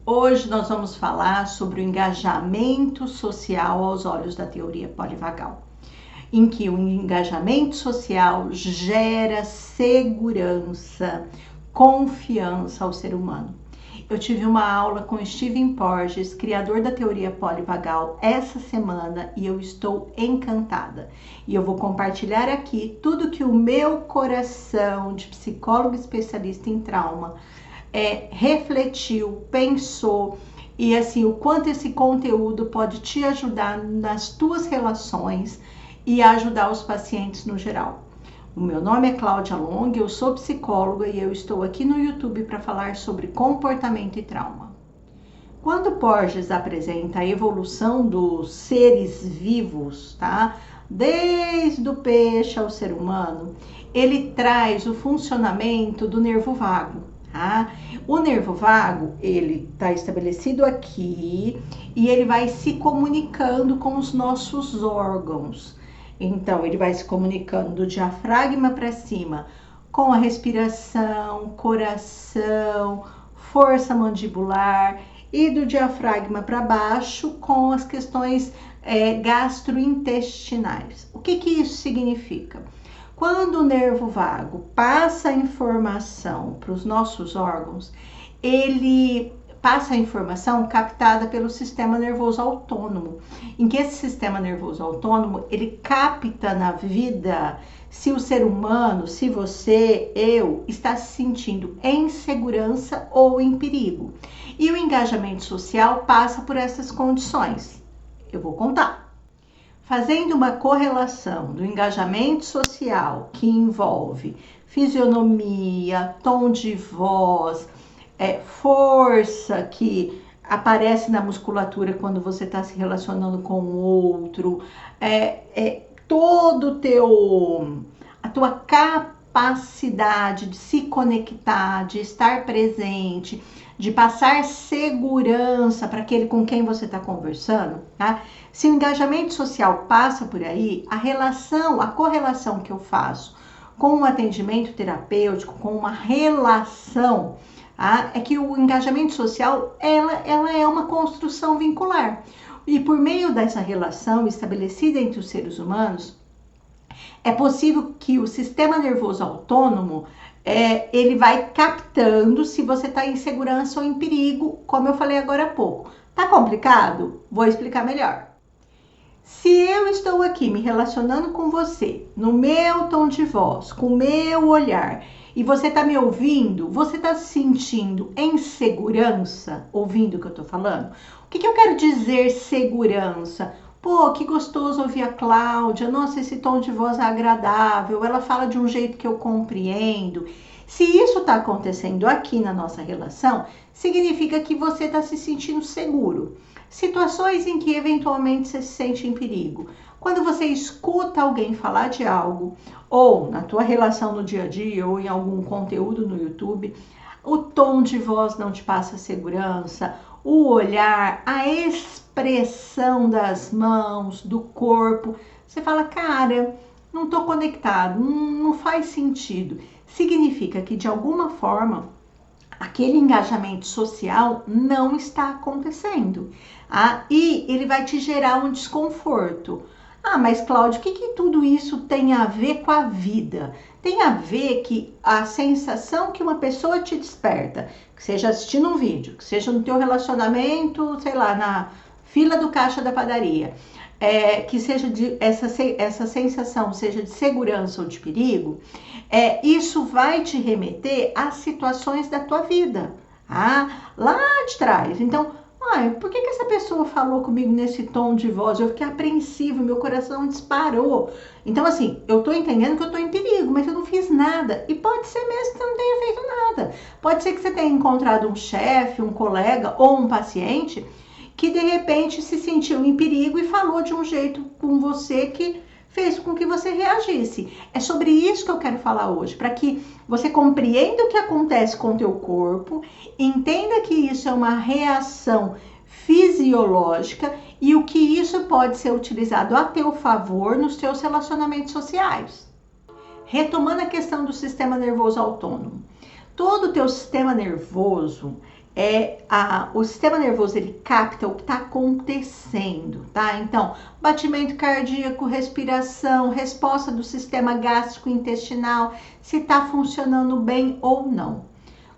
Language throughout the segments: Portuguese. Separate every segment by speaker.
Speaker 1: Hoje nós vamos falar sobre o engajamento social aos olhos da teoria polivagal, em que o engajamento social gera segurança, confiança ao ser humano. Eu tive uma aula com Stephen Porges, criador da teoria polivagal, essa semana e eu estou encantada. E eu vou compartilhar aqui tudo que o meu coração de psicólogo especialista em trauma refletiu, pensou e assim o quanto esse conteúdo pode te ajudar nas tuas relações e ajudar os pacientes no geral. O meu nome é Cláudia Long, eu sou psicóloga e eu estou aqui no YouTube para falar sobre comportamento e trauma. Quando Porges apresenta a evolução dos seres vivos, tá? Desde o peixe ao ser humano, ele traz o funcionamento do nervo vago. Tá? O nervo vago, ele está estabelecido aqui e ele vai se comunicando com os nossos órgãos. Então, ele vai se comunicando do diafragma para cima, com a respiração, coração, força mandibular, e do diafragma para baixo com as questões gastrointestinais. O que isso significa? Quando o nervo vago passa a informação para os nossos órgãos, ele passa a informação captada pelo sistema nervoso autônomo, em que esse sistema nervoso autônomo, ele capta na vida se o ser humano, se você, eu, está se sentindo em segurança ou em perigo. E o engajamento social passa por essas condições. Eu vou contar. Fazendo uma correlação do engajamento social, que envolve fisionomia, tom de voz, força que aparece na musculatura quando você está se relacionando com o outro, todo a tua capacidade de se conectar, de estar presente, de passar segurança para aquele com quem você está conversando, tá? Se o engajamento social passa por aí, a correlação que eu faço com o atendimento terapêutico, com uma relação, é que o engajamento social, ela é uma construção vincular. E por meio dessa relação estabelecida entre os seres humanos, é possível que o sistema nervoso autônomo, ele vai captando se você está em segurança ou em perigo, como eu falei agora há pouco. Tá complicado? Vou explicar melhor. Se eu estou aqui me relacionando com você, no meu tom de voz, com o meu olhar, e você está me ouvindo, você está se sentindo em segurança, ouvindo o que eu estou falando? O que eu quero dizer segurança? Pô, que gostoso ouvir a Cláudia, nossa, esse tom de voz é agradável, ela fala de um jeito que eu compreendo. Se isso está acontecendo aqui na nossa relação, significa que você está se sentindo seguro. Situações em que eventualmente você se sente em perigo. Quando você escuta alguém falar de algo, ou na tua relação no dia a dia, ou em algum conteúdo no YouTube, o tom de voz não te passa segurança, o olhar, a expressão das mãos, do corpo, você fala, cara, não tô conectado, não faz sentido. Significa que de alguma forma aquele engajamento social não está acontecendo. E ele vai te gerar um desconforto. Mas Cláudia, o que tudo isso tem a ver com a vida? Tem a ver que a sensação que uma pessoa te desperta, que seja assistindo um vídeo, que seja no teu relacionamento, sei lá, na fila do caixa da padaria, que seja essa sensação seja de segurança ou de perigo, isso vai te remeter às situações da tua vida, lá de trás. Então, por que essa pessoa falou comigo nesse tom de voz? Eu fiquei apreensivo, meu coração disparou. Então, assim, eu tô entendendo que eu tô em perigo, mas eu não fiz nada. E pode ser mesmo que você não tenha feito nada. Pode ser que você tenha encontrado um chefe, um colega ou um paciente que de repente se sentiu em perigo e falou de um jeito com você que fez com que você reagisse. É sobre isso que eu quero falar hoje, para que você compreenda o que acontece com o teu corpo, entenda que isso é uma reação fisiológica e o que isso pode ser utilizado a teu favor nos teus relacionamentos sociais. Retomando a questão do sistema nervoso autônomo. Todo o teu sistema nervoso, O sistema nervoso, ele capta o que está acontecendo, tá? Então, batimento cardíaco, respiração, resposta do sistema gástrico intestinal, se está funcionando bem ou não.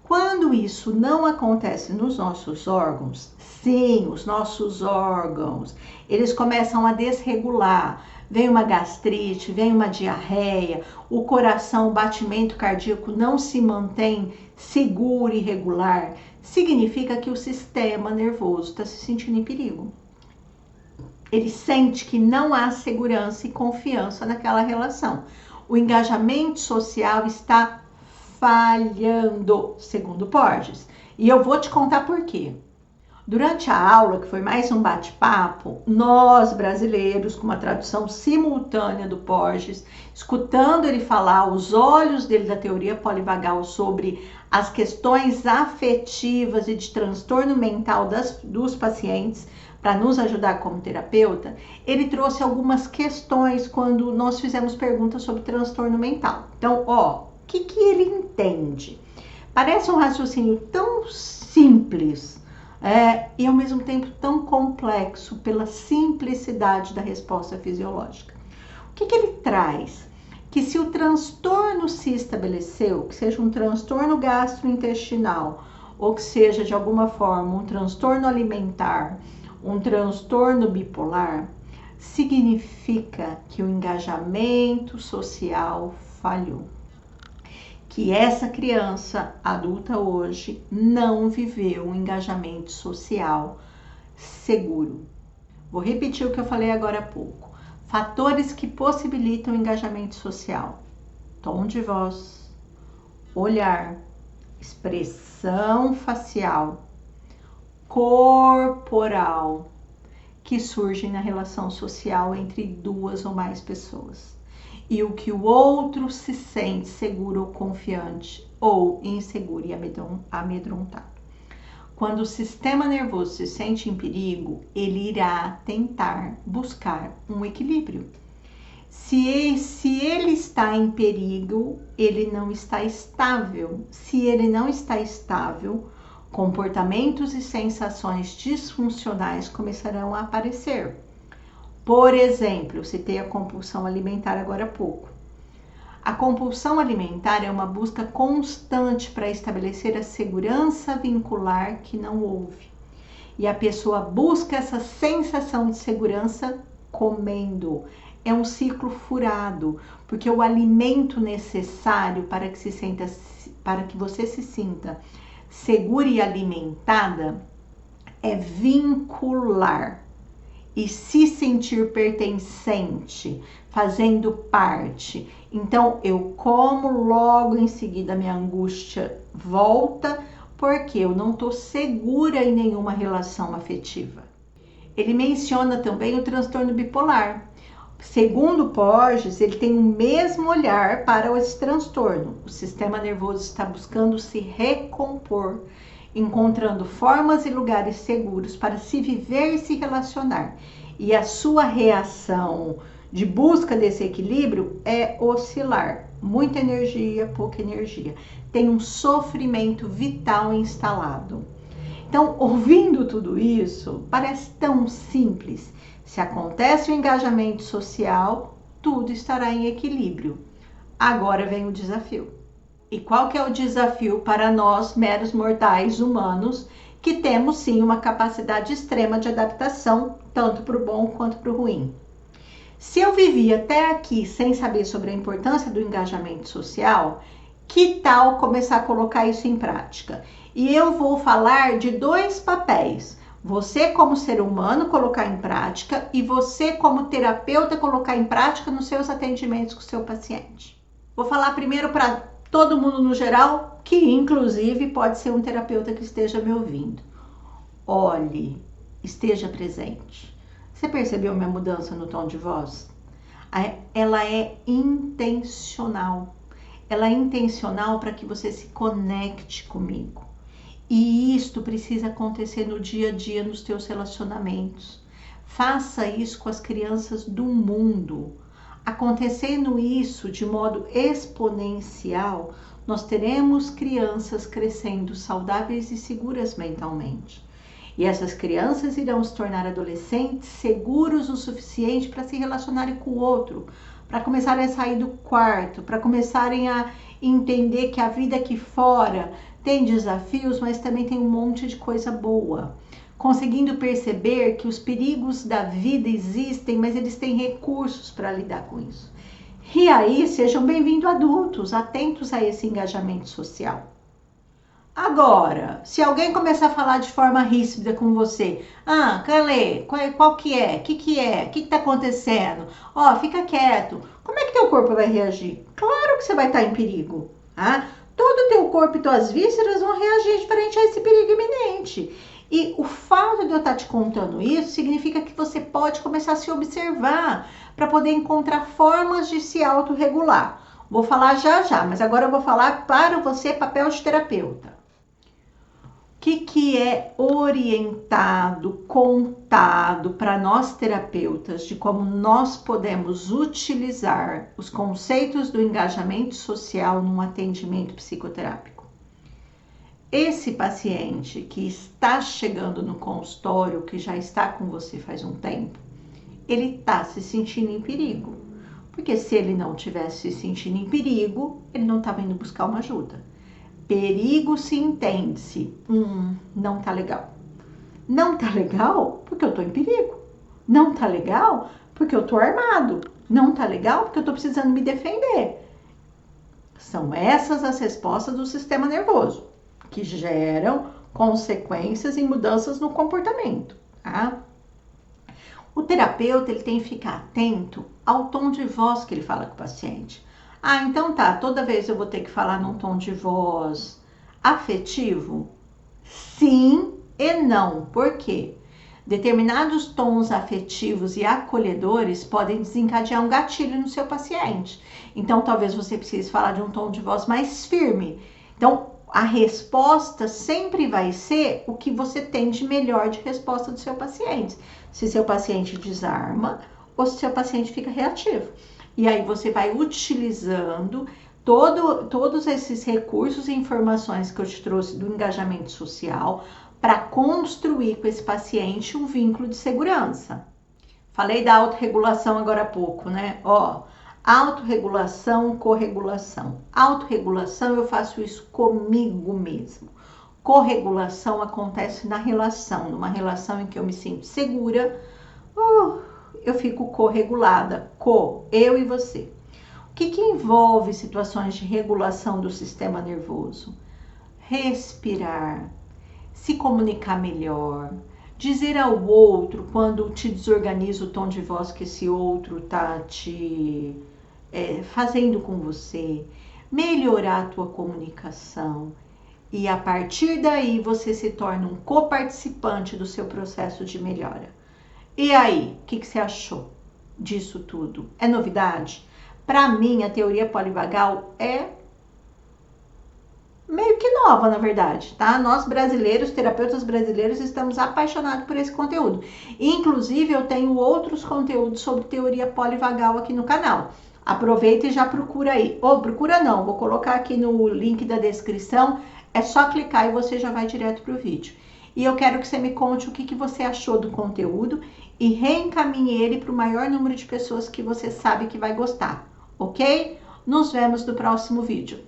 Speaker 1: Quando isso não acontece nos nossos órgãos, sim, os nossos órgãos, eles começam a desregular. Vem uma gastrite, vem uma diarreia, o coração, o batimento cardíaco não se mantém seguro e regular. Significa que o sistema nervoso está se sentindo em perigo. Ele sente que não há segurança e confiança naquela relação. O engajamento social está falhando, segundo Porges. E eu vou te contar por quê. Durante a aula, que foi mais um bate-papo, nós brasileiros, com uma tradução simultânea do Porges, escutando ele falar aos olhos dele da teoria polivagal sobre as questões afetivas e de transtorno mental dos pacientes, para nos ajudar como terapeuta, ele trouxe algumas questões quando nós fizemos perguntas sobre transtorno mental. Então, o que ele entende? Parece um raciocínio tão simples, e ao mesmo tempo tão complexo pela simplicidade da resposta fisiológica. O que ele traz? Que se o transtorno se estabeleceu, que seja um transtorno gastrointestinal, ou que seja de alguma forma um transtorno alimentar, um transtorno bipolar, significa que o engajamento social falhou. Que essa criança adulta hoje não viveu um engajamento social seguro. Vou repetir o que eu falei agora há pouco. Fatores que possibilitam o engajamento social: tom de voz, olhar, expressão facial, corporal, que surgem na relação social entre duas ou mais pessoas. E o que o outro se sente seguro ou confiante, ou inseguro e amedrontado. Quando o sistema nervoso se sente em perigo, ele irá tentar buscar um equilíbrio. Se ele está em perigo, ele não está estável. Se ele não está estável, comportamentos e sensações disfuncionais começarão a aparecer. Por exemplo, eu citei a compulsão alimentar agora há pouco. A compulsão alimentar é uma busca constante para estabelecer a segurança vincular que não houve. E a pessoa busca essa sensação de segurança comendo. É um ciclo furado, porque o alimento necessário para que você se sinta segura e alimentada é vincular. E se sentir pertencente, fazendo parte. Então, eu como, logo em seguida minha angústia volta, porque eu não estou segura em nenhuma relação afetiva. Ele menciona também o transtorno bipolar. Segundo Porges, ele tem o mesmo olhar para esse transtorno. O sistema nervoso está buscando se recompor, encontrando formas e lugares seguros para se viver e se relacionar. E a sua reação de busca desse equilíbrio é oscilar. Muita energia, pouca energia. Tem um sofrimento vital instalado. Então, ouvindo tudo isso, parece tão simples. Se acontece o engajamento social, tudo estará em equilíbrio. Agora vem o desafio. E qual que é o desafio para nós, meros mortais humanos, que temos sim uma capacidade extrema de adaptação, tanto para o bom quanto para o ruim? Se eu vivi até aqui sem saber sobre a importância do engajamento social, que tal começar a colocar isso em prática? E eu vou falar de dois papéis. Você como ser humano colocar em prática e você como terapeuta colocar em prática nos seus atendimentos com o seu paciente. Vou falar primeiro para todo mundo no geral, que inclusive pode ser um terapeuta que esteja me ouvindo. Olhe, esteja presente. Você percebeu minha mudança no tom de voz? Ela é intencional. Ela é intencional para que você se conecte comigo. E isto precisa acontecer no dia a dia nos teus relacionamentos. Faça isso com as crianças do mundo. Acontecendo isso de modo exponencial, nós teremos crianças crescendo saudáveis e seguras mentalmente. E essas crianças irão se tornar adolescentes seguros o suficiente para se relacionarem com o outro, para começarem a sair do quarto, para começarem a entender que a vida aqui fora tem desafios, mas também tem um monte de coisa boa. Conseguindo perceber que os perigos da vida existem, mas eles têm recursos para lidar com isso. E aí, sejam bem-vindos adultos, atentos a esse engajamento social. Agora, se alguém começar a falar de forma ríspida com você, Calê, qual que é? O que é? O que tá acontecendo? Fica quieto. Como é que teu corpo vai reagir? Claro que você vai estar em perigo. Todo o teu corpo e tuas vísceras vão reagir diferente a esse perigo iminente. E o fato de eu estar te contando isso significa que você pode começar a se observar para poder encontrar formas de se autorregular. Vou falar já, mas agora eu vou falar para você papel de terapeuta. O que é orientado, contado para nós terapeutas de como nós podemos utilizar os conceitos do engajamento social num atendimento psicoterápico? Esse paciente que está chegando no consultório, que já está com você faz um tempo, ele está se sentindo em perigo. Porque se ele não tivesse se sentindo em perigo, ele não estava indo buscar uma ajuda. Perigo se entende-se, não tá legal. Não tá legal porque eu tô em perigo. Não tá legal porque eu tô armado. Não tá legal porque eu tô precisando me defender. São essas as respostas do sistema nervoso, que geram consequências e mudanças no comportamento, tá? O terapeuta, ele tem que ficar atento ao tom de voz que ele fala com o paciente. Então tá, toda vez eu vou ter que falar num tom de voz afetivo? Sim e não. Por quê? Determinados tons afetivos e acolhedores podem desencadear um gatilho no seu paciente. Então, talvez você precise falar de um tom de voz mais firme. Então, a resposta sempre vai ser o que você tem de melhor de resposta do seu paciente. Se seu paciente desarma ou se seu paciente fica reativo. E aí você vai utilizando todos esses recursos e informações que eu te trouxe do engajamento social para construir com esse paciente um vínculo de segurança. Falei da autorregulação agora há pouco, né? Autorregulação, corregulação. Autorregulação, eu faço isso comigo mesmo. Corregulação acontece na relação, numa relação em que eu me sinto segura, eu fico corregulada, eu e você. O que envolve situações de regulação do sistema nervoso? Respirar, se comunicar melhor, dizer ao outro quando te desorganiza o tom de voz que esse outro tá te fazendo com você, melhorar a tua comunicação e a partir daí você se torna um coparticipante do seu processo de melhora. E aí, o que você achou disso tudo? É novidade? Para mim, a teoria polivagal é meio que nova, na verdade, tá? Nós brasileiros, terapeutas brasileiros, estamos apaixonados por esse conteúdo. Inclusive, eu tenho outros conteúdos sobre teoria polivagal aqui no canal. Aproveita e já procura aí. Procura não, vou colocar aqui no link da descrição. É só clicar e você já vai direto para o vídeo. E eu quero que você me conte o que você achou do conteúdo e reencaminhe ele para o maior número de pessoas que você sabe que vai gostar, ok? Nos vemos no próximo vídeo.